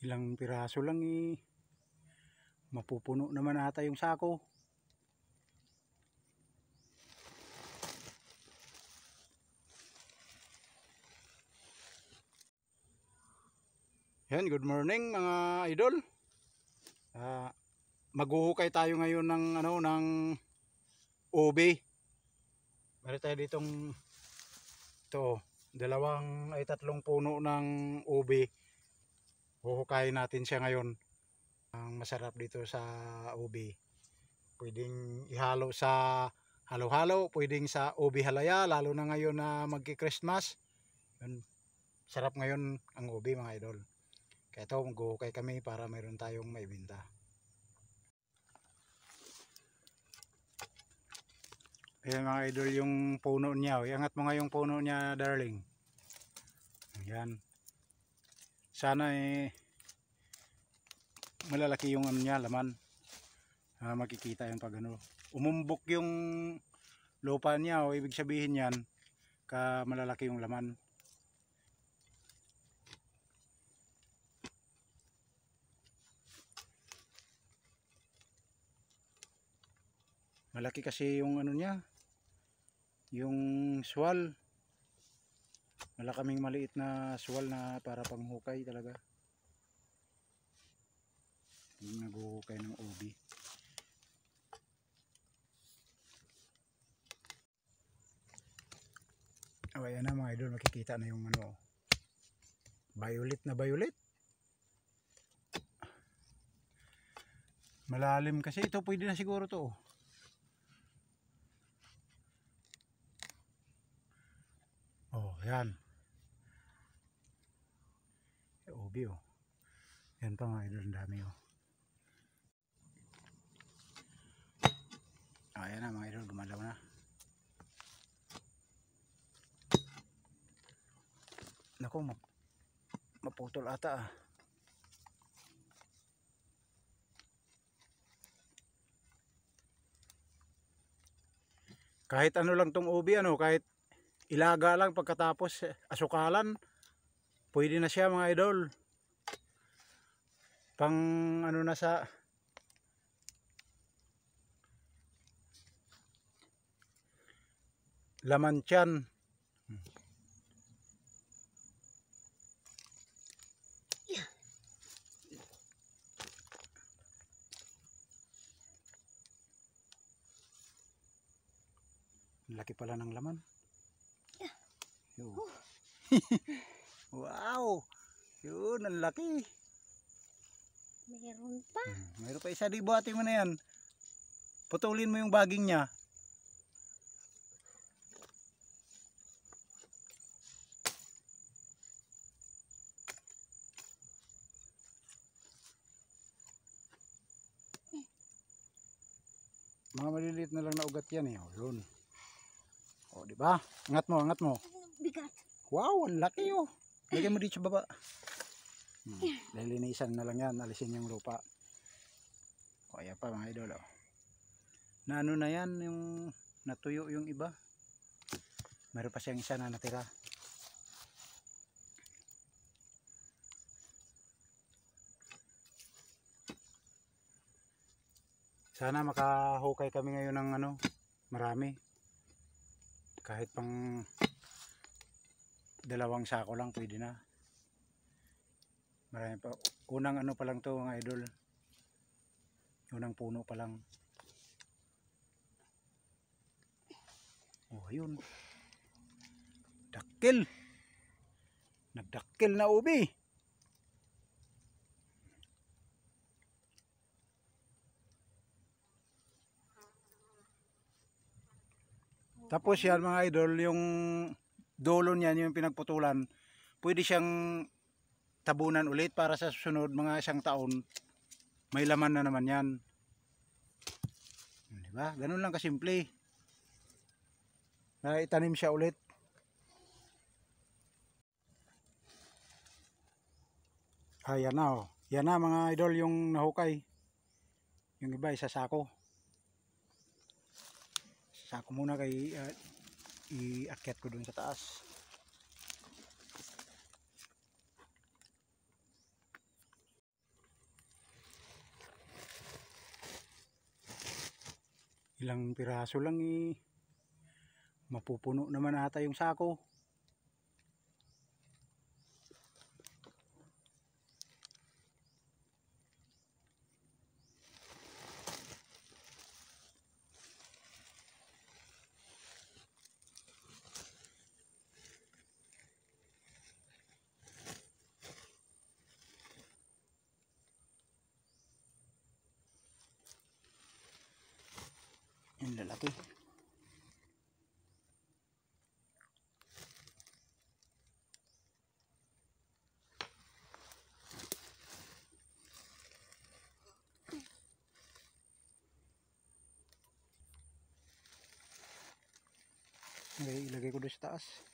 Ilang piraso lang mapupuno naman ata yung sako. Yan, good morning mga idol. Maghuhukay tayo ngayon ng ng ube. Meron tayo ditong tatlong puno ng ube. Huhukayin natin siya ngayon. Ang masarap dito sa ube, pwedeng ihalo sa halo-halo, pwedeng sa ube halaya, lalo na ngayon na magki-Christmas. Sarap ngayon ang ube mga idol. Kaya ito, maghuhukay kami para mayroon tayong maibenta. Ayan mga idol yung puno niya. Iangat mo nga yung puno niya, darling. Ayan. Sana malalaki yung niya, laman. Makikita yung pag umumbok yung lupa niya, ibig sabihin yan malalaki yung laman. Malaki kasi yung niya, yung swal. Wala kaming maliit na swal na para panghukay talaga. Naghuhukay ng ubi. Ayan na mga idol, makikita na yung violet na violet. Malalim kasi ito, pwede na siguro to. Oh, yan. Ubi oh. Yan pa mga idol, ang dami oh. Ayan na mga idol, gumalaw na. Naku, maputol ata ah. Kahit ano lang tong ubi, kahit ilaga lang pagkatapos asukalan, pwede na siya mga idol. Pang na sa laman tiyan. Laki pala ng laman. Wow! Yun, ang laki. Meron pa. Meron pa isa, di buhati mo na yan. Putulin mo yung baging niya. Mga maliliit na lang na ugat yan eh. Yun. O, di ba? Angat mo, angat mo. Bigat. Wow, ang laki oh. Lagyan mo dito sa baba. Lilinisan na lang yan, alisin yung lupa. O, ayan pa mga idol oh. Na na yan, yung natuyo yung iba. Meron pa siyang isa na natira. Sana makahukay kami ngayon ng marami. Kahit pang 2 sako lang pwede na. Marami pa. Unang pa lang to mga idol. Unang puno pa lang. Oh, yun. Dakil. Nagdakil na ubi. Tapos yan mga idol, yung dulo niyan, yung pinagputulan, pwede siyang tabunan ulit para sa susunod mga 1 taon may laman na naman yan. Diba? Ganun lang kasimple. Na itanim siya ulit. Yan na oh. Yan na mga idol yung nahukay. Yung iba isa sako. Sako muna kay iakyat ko dun sa taas. Ilang piraso lang eh. Mapupuno naman ata yung sako. Yung lalaki. Okay, ilagay ko doon sa taas.